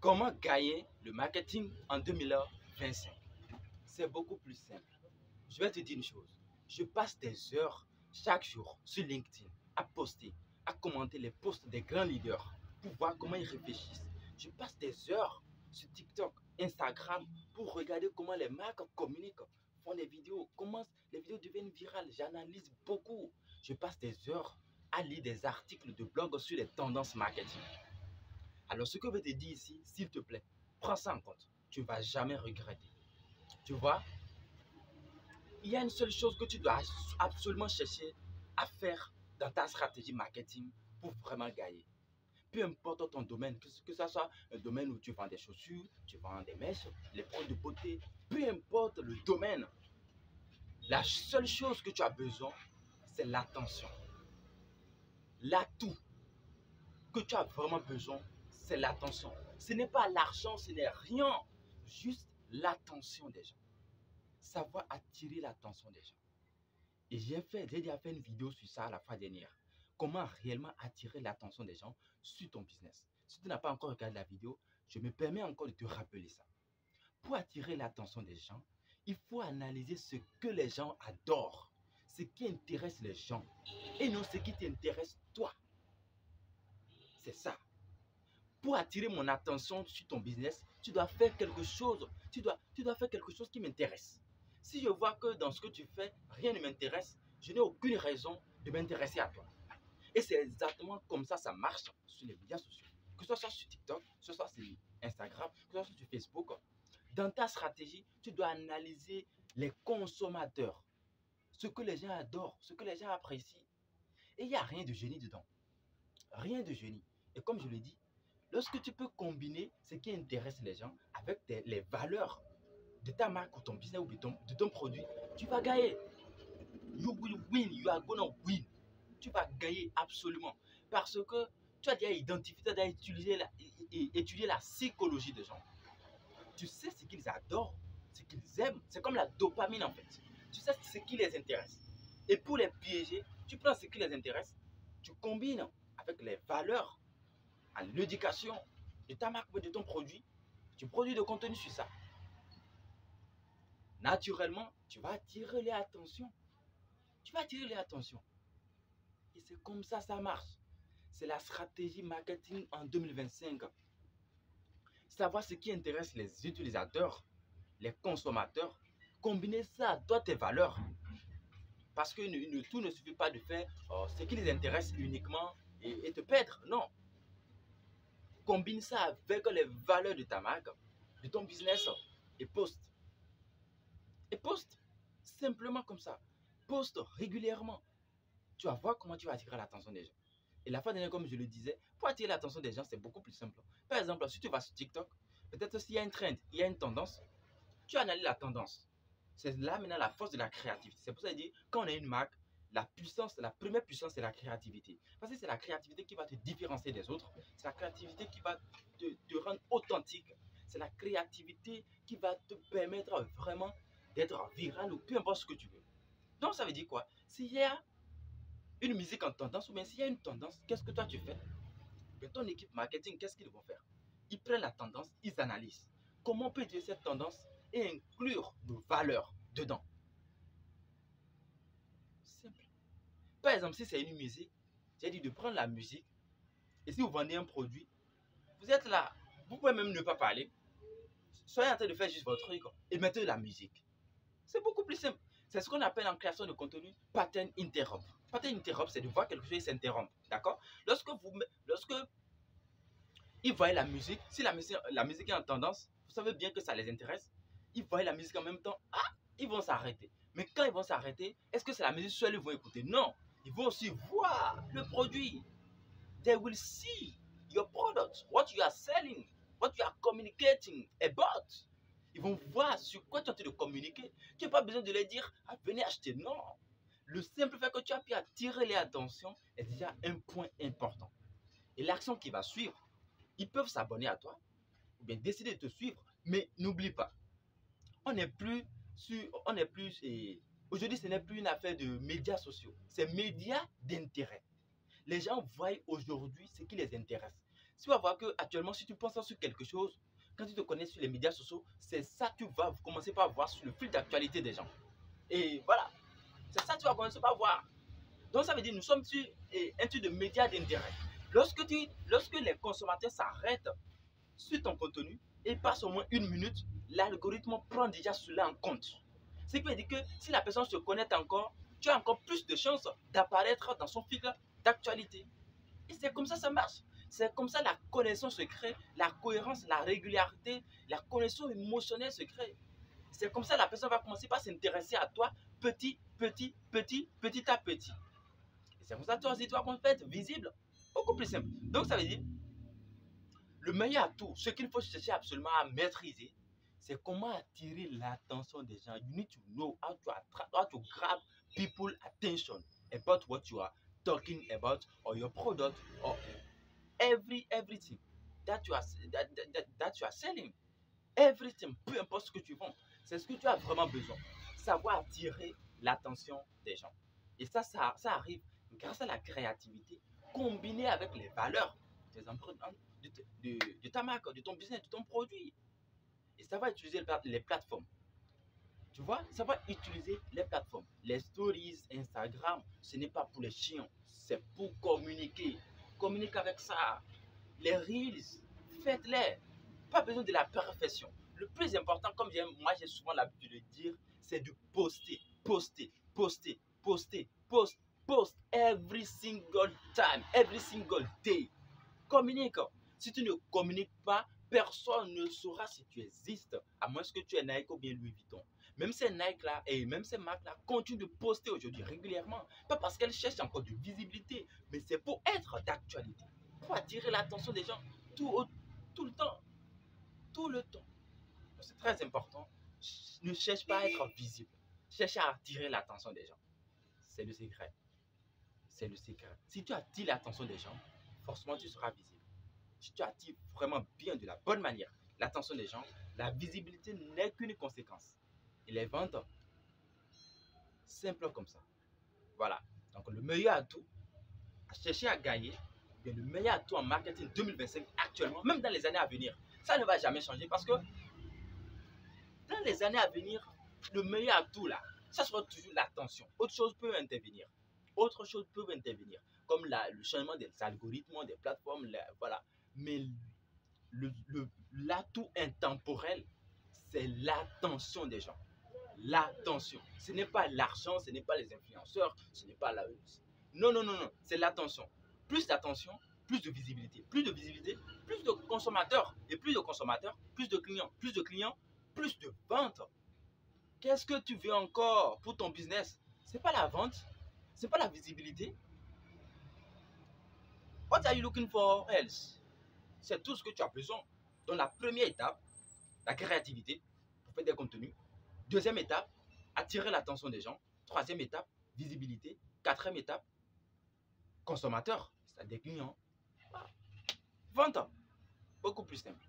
Comment gagner le marketing en 2025? C'est beaucoup plus simple. Je vais te dire une chose. Je passe des heures chaque jour sur LinkedIn à poster, à commenter les posts des grands leaders pour voir comment ils réfléchissent. Je passe des heures sur TikTok, Instagram pour regarder comment les marques communiquent, font des vidéos, comment les vidéos deviennent virales. J'analyse beaucoup. Je passe des heures à lire des articles de blog sur les tendances marketing. Alors, ce que je veux te dire ici, s'il te plaît, prends ça en compte. Tu ne vas jamais regretter. Tu vois, il y a une seule chose que tu dois absolument chercher à faire dans ta stratégie marketing pour vraiment gagner. Peu importe ton domaine, que ce soit un domaine où tu vends des chaussures, tu vends des mèches, les produits de beauté, peu importe le domaine, la seule chose que tu as besoin, c'est l'attention. L'atout que tu as vraiment besoin, c'est l'attention. Ce n'est pas l'argent, ce n'est rien. Juste l'attention des gens. Savoir attirer l'attention des gens. Et j'ai déjà fait une vidéo sur ça la fois dernière. Comment réellement attirer l'attention des gens sur ton business. Si tu n'as pas encore regardé la vidéo, je me permets encore de te rappeler ça. Pour attirer l'attention des gens, il faut analyser ce que les gens adorent, ce qui intéresse les gens, et non ce qui t'intéresse toi. C'est ça. Pour attirer mon attention sur ton business, tu dois faire quelque chose. Tu dois faire quelque chose qui m'intéresse. Si je vois que dans ce que tu fais, rien ne m'intéresse, je n'ai aucune raison de m'intéresser à toi. Et c'est exactement comme ça marche sur les médias sociaux. Que ce soit sur TikTok, que ce soit sur Instagram, que ce soit sur Facebook. Dans ta stratégie, tu dois analyser les consommateurs. Ce que les gens adorent, ce que les gens apprécient. Et il n'y a rien de génie dedans. Rien de génie. Et comme je l'ai dit, lorsque tu peux combiner ce qui intéresse les gens avec les valeurs de ta marque ou ton business ou de ton produit, tu vas gagner. You will win. You are gonna win. Tu vas gagner absolument. Parce que tu as déjà identifié, tu as déjà étudié la psychologie des gens. Tu sais ce qu'ils adorent, ce qu'ils aiment. C'est comme la dopamine en fait. Tu sais ce qui les intéresse. Et pour les piéger, tu prends ce qui les intéresse, tu combines avec les valeurs, l'éducation de ta marque ou de ton produit, tu produis de contenu sur ça. Naturellement, tu vas attirer les attentions. Tu vas attirer les attentions. Et c'est comme ça marche. C'est la stratégie marketing en 2025. Savoir ce qui intéresse les utilisateurs, les consommateurs, combiner ça à toi, tes valeurs. Parce que tout ne suffit pas de faire ce qui les intéresse uniquement et te perdre. Non. Combine ça avec les valeurs de ta marque, de ton business et poste. Et poste. Simplement comme ça. Poste régulièrement. Tu vas voir comment tu vas attirer l'attention des gens. Et la fois dernière, comme je le disais, pour attirer l'attention des gens, c'est beaucoup plus simple. Par exemple, si tu vas sur TikTok, peut-être s'il y a une trend, il y a une tendance, tu analyses la tendance. C'est là maintenant la force de la créativité. C'est pour ça que je dis, quand on a une marque, la première puissance, c'est la créativité. Parce que c'est la créativité qui va te différencier des autres. C'est la créativité qui va te rendre authentique. C'est la créativité qui va te permettre vraiment d'être viral ou peu importe ce que tu veux. Donc, ça veut dire quoi? S'il y a une musique en tendance ou bien s'il y a une tendance, qu'est-ce que toi tu fais? Mais ton équipe marketing, qu'est-ce qu'ils vont faire? Ils prennent la tendance, ils analysent. Comment on peut utiliser cette tendance et inclure nos valeurs dedans? Simple. Par exemple, si c'est une musique, j'ai dit de prendre la musique et si vous vendez un produit, vous êtes là, vous pouvez même ne pas parler. Soyez en train de faire juste votre truc et mettez de la musique. C'est beaucoup plus simple. C'est ce qu'on appelle en création de contenu pattern interrupt. Pattern interrupt, c'est de voir quelque chose et s'interrompre. D'accord? Lorsque ils voient la musique, si la musique est en tendance, vous savez bien que ça les intéresse. Ils voient la musique en même temps, ils vont s'arrêter. Mais quand ils vont s'arrêter, est-ce que c'est la musique seule qu'ils vont écouter? Non. Ils vont aussi voir le produit. They will see your product, what you are selling, what you are communicating about. Ils vont voir sur quoi tu es en train de communiquer. Tu n'as pas besoin de leur dire, venez acheter. Non. Le simple fait que tu as pu attirer les attentions est déjà un point important. Et l'action qui va suivre, ils peuvent s'abonner à toi ou bien décider de te suivre. Mais n'oublie pas, on n'est plus aujourd'hui, ce n'est plus une affaire de médias sociaux. C'est médias d'intérêt. Les gens voient aujourd'hui ce qui les intéresse. Tu vas voir que actuellement, si tu penses sur quelque chose, quand tu te connais sur les médias sociaux, c'est ça que tu vas commencer par voir sur le fil d'actualité des gens. Et voilà, c'est ça que tu vas commencer par voir. Donc ça veut dire que nous sommes sur un type de médias d'intérêt. Lorsque les consommateurs s'arrêtent sur ton contenu et passent au moins 1 minute, l'algorithme prend déjà cela en compte. Ce qui veut dire que si la personne se connecte encore, tu as encore plus de chances d'apparaître dans son fil d'actualité. Et c'est comme ça marche. C'est comme ça la connaissance se crée, la cohérence, la régularité, la connexion émotionnelle se crée. C'est comme ça la personne va commencer par s'intéresser à toi petit à petit. Et c'est comme ça toi aussi, tu vas être visible. Beaucoup plus simple. Donc ça veut dire, le meilleur atout, ce qu'il faut chercher absolument à maîtriser, c'est comment attirer l'attention des gens. You need to know how to grab people attention about what you are talking about or your product or everything that you are selling. Everything, peu importe ce que tu vends, c'est ce que tu as vraiment besoin. Savoir attirer l'attention des gens. Et ça arrive grâce à la créativité combinée avec les valeurs de ta marque, de ton business, de ton produit. Et ça va utiliser les plateformes. Tu vois, ça va utiliser les plateformes. Les stories, Instagram, ce n'est pas pour les chiens, c'est pour communiquer. Communique avec ça. Les reels, faites-les. Pas besoin de la perfection. Le plus important, comme moi j'ai souvent l'habitude de dire, c'est de poster. Post every single time, every single day. Communique. Si tu ne communiques pas, personne ne saura si tu existes, à moins que tu aies Nike ou bien Louis Vuitton. Même ces Nike-là et même ces marques-là continuent de poster aujourd'hui régulièrement. Pas parce qu'elles cherchent encore de visibilité, mais c'est pour être d'actualité. Pour attirer l'attention des gens tout le temps. Tout le temps. C'est très important. Ne cherche pas à être visible. Cherche à attirer l'attention des gens. C'est le secret. C'est le secret. Si tu attires l'attention des gens, forcément tu seras visible. Si tu attires vraiment bien, de la bonne manière, l'attention des gens, la visibilité n'est qu'une conséquence. Et les ventes, simple comme ça. Voilà. Donc le meilleur atout à chercher à gagner, bien le meilleur atout en marketing 2025 actuellement, même dans les années à venir, ça ne va jamais changer parce que dans les années à venir, le meilleur atout là, ça sera toujours l'attention. Autre chose peut intervenir. Autre chose peut intervenir, comme le changement des algorithmes, des plateformes, voilà. Mais l'atout intemporel, c'est l'attention des gens. L'attention. Ce n'est pas l'argent, ce n'est pas les influenceurs, ce n'est pas la... Non, c'est l'attention. Plus d'attention, plus de visibilité. Plus de visibilité, plus de consommateurs. Et plus de consommateurs, plus de clients. Plus de clients, plus de ventes. Qu'est-ce que tu veux encore pour ton business? Ce n'est pas la vente, ce n'est pas la visibilité. What are you looking for else? C'est tout ce que tu as besoin. Donc la première étape, la créativité pour faire des contenus. Deuxième étape, attirer l'attention des gens. Troisième étape, visibilité. Quatrième étape, consommateur, c'est-à-dire clients. Vente, beaucoup plus simple.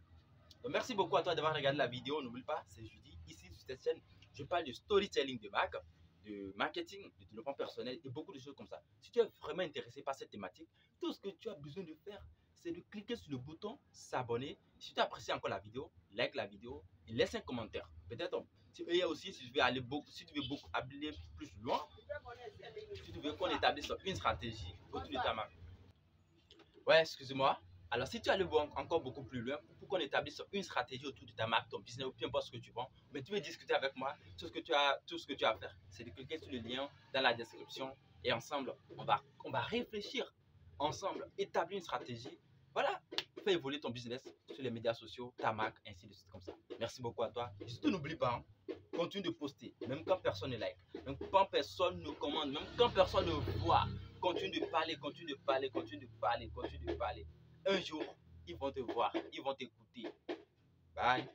Donc merci beaucoup à toi d'avoir regardé la vidéo. N'oublie pas, c'est jeudi. Ici sur cette chaîne, je parle de storytelling de marque, de marketing, de développement personnel et beaucoup de choses comme ça. Si tu es vraiment intéressé par cette thématique, tout ce que tu as besoin de faire, c'est de cliquer sur le bouton s'abonner. Si tu apprécies encore la vidéo, like la vidéo et laisse un commentaire. Peut-être et aussi si tu veux aller aller plus loin, si tu veux qu'on établisse une stratégie autour de ta marque. Ouais, excuse-moi. Alors, si tu as encore beaucoup plus loin, pour qu'on établisse une stratégie autour de ta marque, ton business, ou peu importe ce que tu vends, mais tu veux discuter avec moi, tout ce que tu as à faire, c'est de cliquer sur le lien dans la description et ensemble, on va réfléchir ensemble, établir une stratégie. Voilà, fais évoluer ton business sur les médias sociaux, ta marque, ainsi de suite comme ça. Merci beaucoup à toi. Et surtout, n'oublie pas, continue de poster, même quand personne ne like, même quand personne ne commande, même quand personne ne voit. Continue de parler. Un jour, ils vont te voir, ils vont t'écouter. Bye.